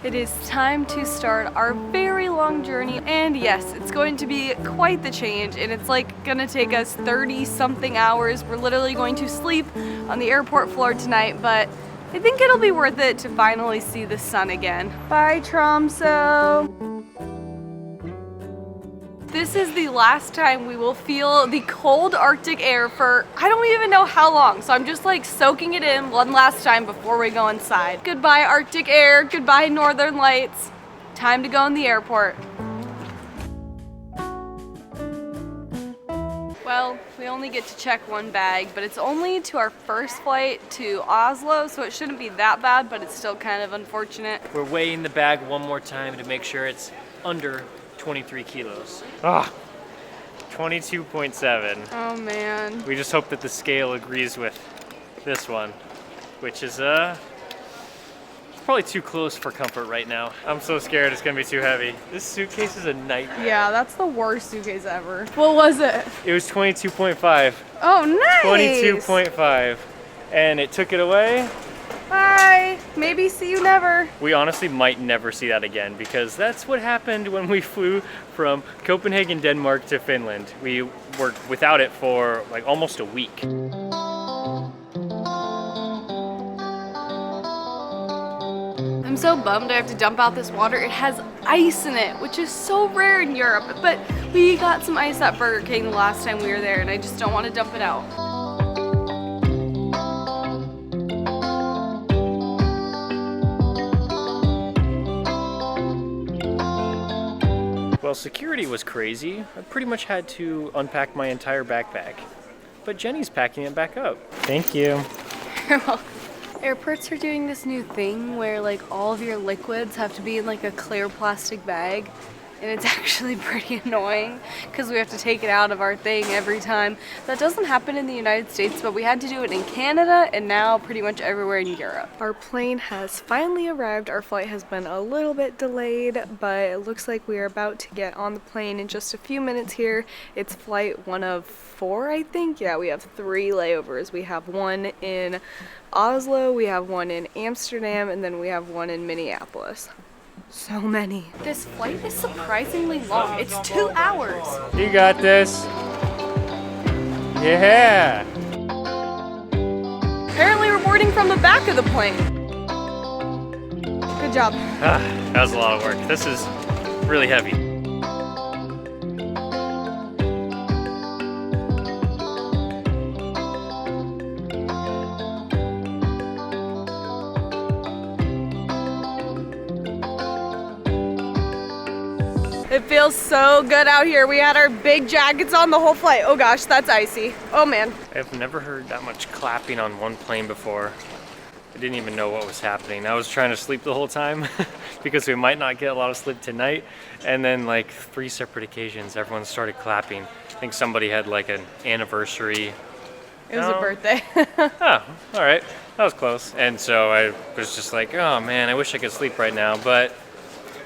It is time to start our very long journey, and yes, it's going to be quite the change, and it's like gonna take us 30 something hours. We're literally going to sleep on the airport floor tonight, but I think it'll be worth it to finally see the sun again. Bye, Tromso. This is the last time we will feel the cold Arctic air for I don't even know how long, so I'm just like soaking it in one last time before we go inside. Goodbye Arctic air, goodbye Northern Lights. Time to go in the airport. Well, we only get to check one bag, but it's only to our first flight to Oslo, so it shouldn't be that bad, but it's still kind of unfortunate. We're weighing the bag one more time to make sure it's under 23 kilos. Ah, 22.7. Oh man. We just hope that the scale agrees with this one, which is probably too close for comfort right now. I'm so scared it's gonna be too heavy. This suitcase is a nightmare. Yeah, that's the worst suitcase ever. What was it? It was 22.5. Oh, nice. 22.5. And it took it away. Bye. Maybe see you never. We honestly might never see that again because that's what happened when we flew from Copenhagen, Denmark to Finland. We were without it for like almost a week. I'm so bummed I have to dump out this water. It has ice in it, which is so rare in Europe, but we got some ice at Burger King the last time we were there and I just don't want to dump it out. Well, security was crazy. I pretty much had to unpack my entire backpack. But Jenny's packing it back up. Thank you. You're welcome. Airports are doing this new thing where like all of your liquids have to be in like a clear plastic bag. And it's actually pretty annoying because we have to take it out of our thing every time. That doesn't happen in the United States, but we had to do it in Canada and now pretty much everywhere in Europe. Our plane has finally arrived. Our flight has been a little bit delayed, but it looks like we are about to get on the plane in just a few minutes here. It's flight 1 of 4, I think. Yeah, we have 3 layovers. We have one in Oslo, we have one in Amsterdam, and then we have one in Minneapolis. So many. This flight is surprisingly long. It's 2 hours. You got this. Yeah. Apparently we're boarding from the back of the plane. Good job. That was a lot of work. This is really heavy. It feels so good out here. We had our big jackets on the whole flight. Oh gosh, that's icy. Oh man. I've never heard that much clapping on one plane before. I didn't even know what was happening. I was trying to sleep the whole time because we might not get a lot of sleep tonight. And then like 3 separate occasions, everyone started clapping. I think somebody had like an anniversary. It was a birthday. Oh, all right. That was close. And so I was just like, oh man, I wish I could sleep right now, but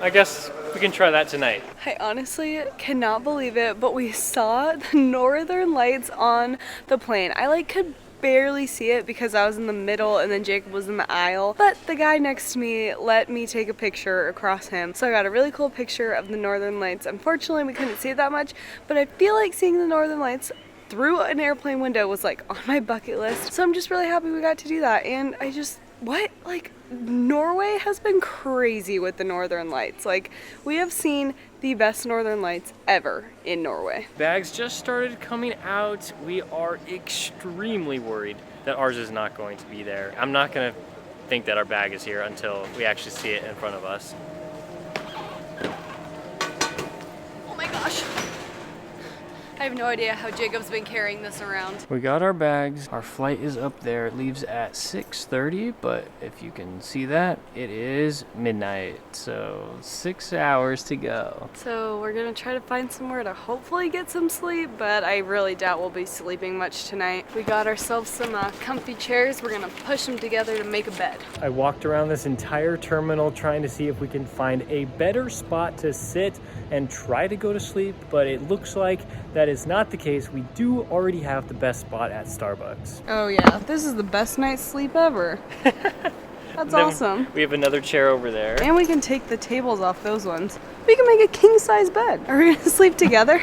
I guess we can try that tonight. I honestly cannot believe it, but we saw the Northern Lights on the plane. I could barely see it because I was in the middle and then Jacob was in the aisle, but the guy next to me let me take a picture across him. So I got a really cool picture of the Northern Lights. Unfortunately, we couldn't see it that much, but I feel like seeing the Northern Lights through an airplane window was like on my bucket list. So I'm just really happy we got to do that. And I just, Norway has been crazy with the Northern Lights. We have seen the best Northern Lights ever in Norway. Bags just started coming out. We are extremely worried that ours is not going to be there. I'm not gonna think that our bag is here until we actually see it in front of us. Oh my gosh. I have no idea how Jacob's been carrying this around. We got our bags. Our flight is up there. It leaves at 6:30, but if you can see that, it is midnight. So 6 hours to go. So we're gonna try to find somewhere to hopefully get some sleep, but I really doubt we'll be sleeping much tonight. We got ourselves some comfy chairs. We're gonna push them together to make a bed. I walked around this entire terminal trying to see if we can find a better spot to sit and try to go to sleep, but it looks like that is not the case. We do already have the best spot at Starbucks. Oh yeah, this is the best night's sleep ever. That's Then awesome. We have another chair over there. And we can take the tables off those ones. We can make a king-size bed. Are we gonna sleep together?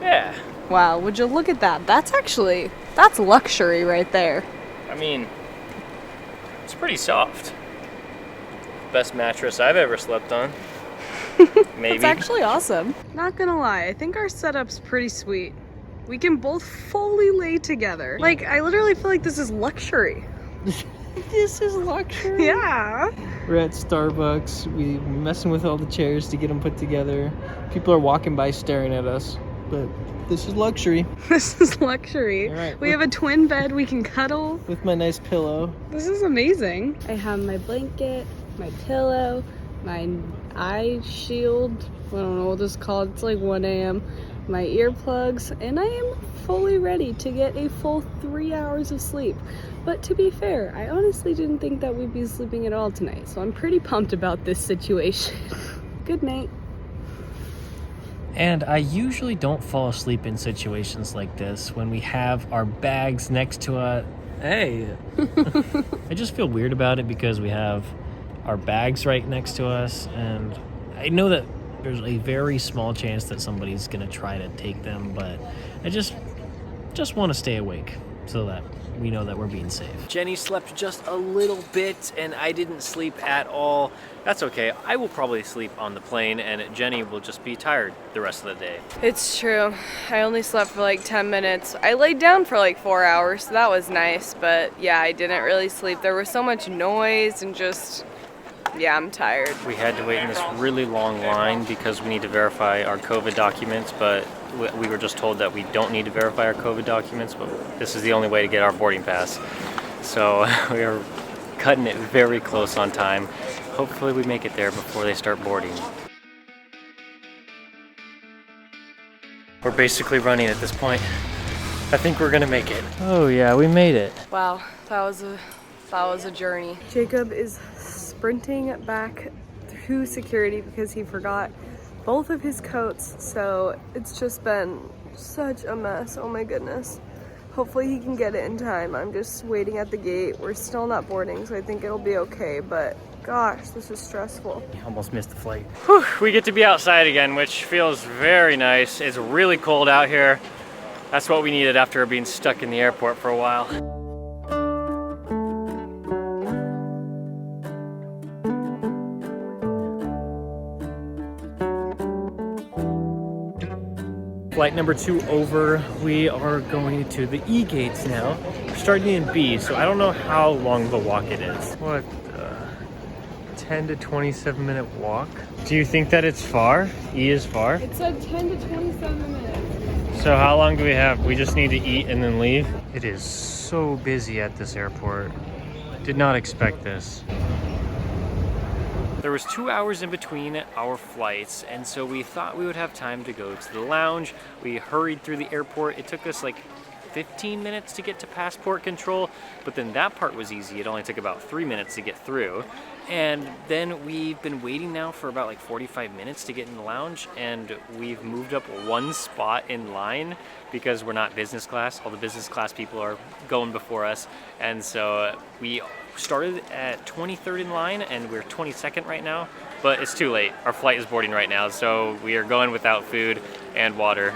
Yeah. Wow, would you look at that? That's luxury right there. I mean, it's pretty soft. Best mattress I've ever slept on. Maybe. It's actually awesome. Not gonna lie, I think our setup's pretty sweet. We can both fully lay together. Like, I literally feel like this is luxury. This is luxury. Yeah. We're at Starbucks. We're messing with all the chairs to get them put together. People are walking by staring at us, but this is luxury. This is luxury. All right, we have a twin bed we can cuddle. With my nice pillow. This is amazing. I have my blanket, my pillow, my eye shield. I don't know what this is called. It's like 1 a.m. My earplugs, and I am fully ready to get a full 3 hours of sleep. But to be fair, I honestly didn't think that we'd be sleeping at all tonight, so I'm pretty pumped about this situation. Good night. And I usually don't fall asleep in situations like this when we have our bags next to us. Hey! I just feel weird about it because we have our bags right next to us, and I know that there's a very small chance that somebody's gonna try to take them, but I just want to stay awake so that we know that we're being safe. Jenny slept just a little bit and I didn't sleep at all. That's okay. I will probably sleep on the plane and Jenny will just be tired the rest of the day. It's true. I only slept for like 10 minutes. I laid down for like 4 hours, so that was nice, but yeah, I didn't really sleep. There was so much noise and just, yeah, I'm tired. We had to wait in this really long line because we need to verify our COVID documents, but we were just told that we don't need to verify our COVID documents, but this is the only way to get our boarding pass. So we are cutting it very close on time. Hopefully we make it there before they start boarding. We're basically running at this point. I think we're gonna make it. Oh yeah, we made it. Wow, that was a journey. Jacob is sprinting back through security because he forgot both of his coats, so it's just been such a mess. Oh my goodness. Hopefully he can get it in time. I'm just waiting at the gate. We're still not boarding, so I think it'll be okay, but gosh, this is stressful. Almost missed the flight. Whew, we get to be outside again, which feels very nice. It's really cold out here. That's what we needed after being stuck in the airport for a while. Flight number 2 over. We are going to the E gates now. We're starting in B, so I don't know how long of a walk it is. What, 10 to 27 minute walk? Do you think that it's far? E is far? It said 10 to 27 minutes. So how long do we have? We just need to eat and then leave? It is so busy at this airport. Did not expect this. There was 2 hours in between our flights, and so we thought we would have time to go to the lounge. We hurried through the airport. It took us like 15 minutes to get to passport control, but then that part was easy. It only took about 3 minutes to get through. And then we've been waiting now for about like 45 minutes to get in the lounge, and we've moved up 1 spot in line because we're not business class. All the business class people are going before us, and so we started at 23rd in line and we're 22nd right now, but it's too late. Our flight is boarding right now, so we are going without food and water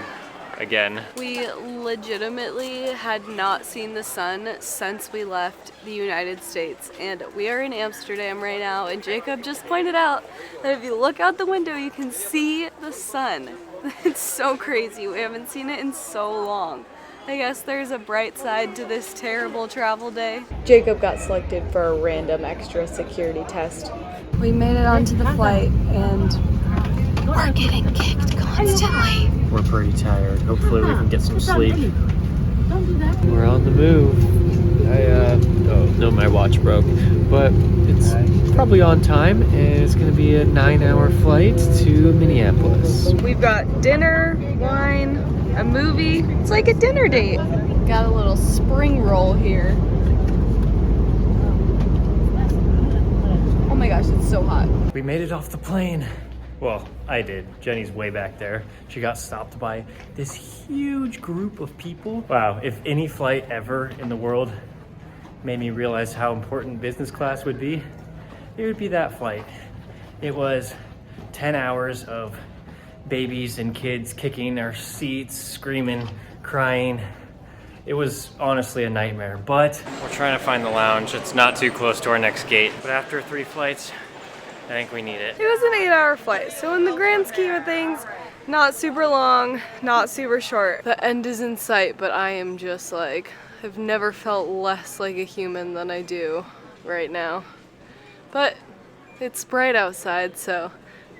again. We legitimately had not seen the sun since we left the United States, and we are in Amsterdam right now, and Jacob just pointed out that if you look out the window you can see the sun. It's so crazy. We haven't seen it in so long. I guess there's a bright side to this terrible travel day. Jacob got selected for a random extra security test. We made it onto the flight and we're getting kicked constantly. We're pretty tired. Hopefully we can get some sleep. We're on the move. Oh no, my watch broke. But it's probably on time, and it's gonna be a 9-hour flight to Minneapolis. We've got dinner, wine, a movie. It's like a dinner date. Got a little spring roll here. Oh my gosh, it's so hot. We made it off the plane. Well, I did. Jenny's way back there. She got stopped by this huge group of people. Wow, if any flight ever in the world made me realize how important business class would be, it would be that flight. It was 10 hours of babies and kids kicking their seats, screaming, crying. It was honestly a nightmare, but we're trying to find the lounge. It's not too close to our next gate, but after 3 flights, I think we need it. It was an 8-hour flight, so in the grand scheme of things, not super long, not super short. The end is in sight, but I am just like, I've never felt less like a human than I do right now. But it's bright outside, so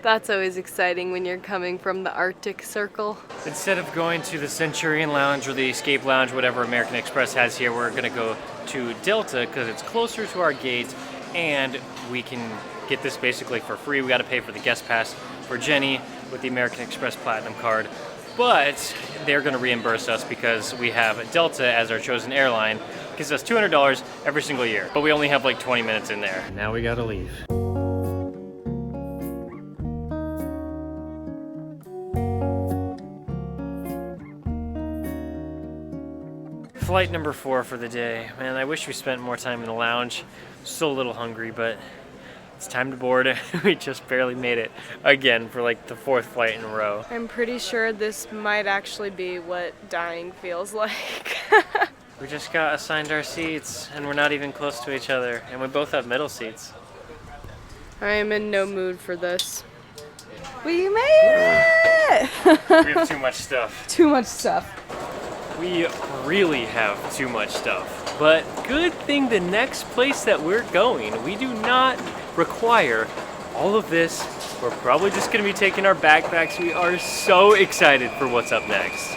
that's always exciting when you're coming from the Arctic Circle. Instead of going to the Centurion Lounge or the Escape Lounge, whatever American Express has here, we're gonna go to Delta because it's closer to our gate and we can get this basically for free. We gotta pay for the guest pass for Jenny with the American Express Platinum card, but they're gonna reimburse us because we have Delta as our chosen airline. It gives us $200 every single year, but we only have like 20 minutes in there. Now we gotta leave. Flight number 4 for the day. Man, I wish we spent more time in the lounge. Still a little hungry, but it's time to board. We just barely made it again for like the 4th flight in a row. I'm pretty sure this might actually be what dying feels like. We just got assigned our seats and we're not even close to each other, and we both have middle seats. I am in no mood for this. We made it! We have too much stuff. Too much stuff. We really have too much stuff. But good thing the next place that we're going, we do not require all of this. We're probably just gonna be taking our backpacks. We are so excited for what's up next.